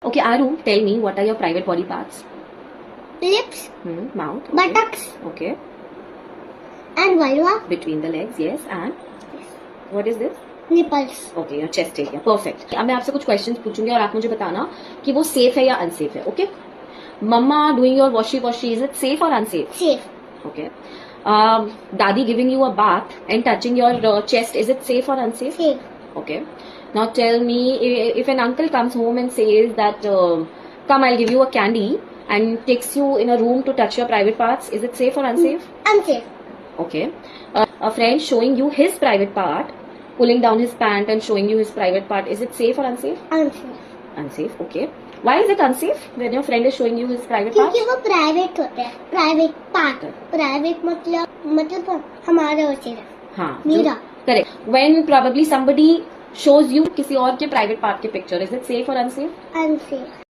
Okay, Aru, tell me, what are your private body parts? Lips, Mouth. Okay. buttocks, Okay. and vulva. Between the legs, yes. And what is this? Nipples. Okay, your chest area. Perfect. अब मैं आपसे कुछ questions पूछूंगी और आप मुझे बताना कि वो safe है या unsafe है. Okay? Mama doing your washy, is it safe or unsafe? Safe. Okay. Daddy giving you a bath and touching your chest, is it safe or unsafe? Safe. Okay. Now tell me, if an uncle comes home and says that, come, I'll give you a candy, and takes you in a room to touch your private parts, is it safe or unsafe? Unsafe. Okay. A friend showing you his private part, pulling down his pant and showing you his private part, is it safe or unsafe? Unsafe. Unsafe. Okay. Why is it unsafe when your friend is showing you his private part? क्योंकि वो private होते हैं. Private part. Private मतलब हमारे होते हैं. हाँ. मेरा. Correct. When probably somebody shows you किसी और के private part के picture, is it safe or unsafe? Unsafe.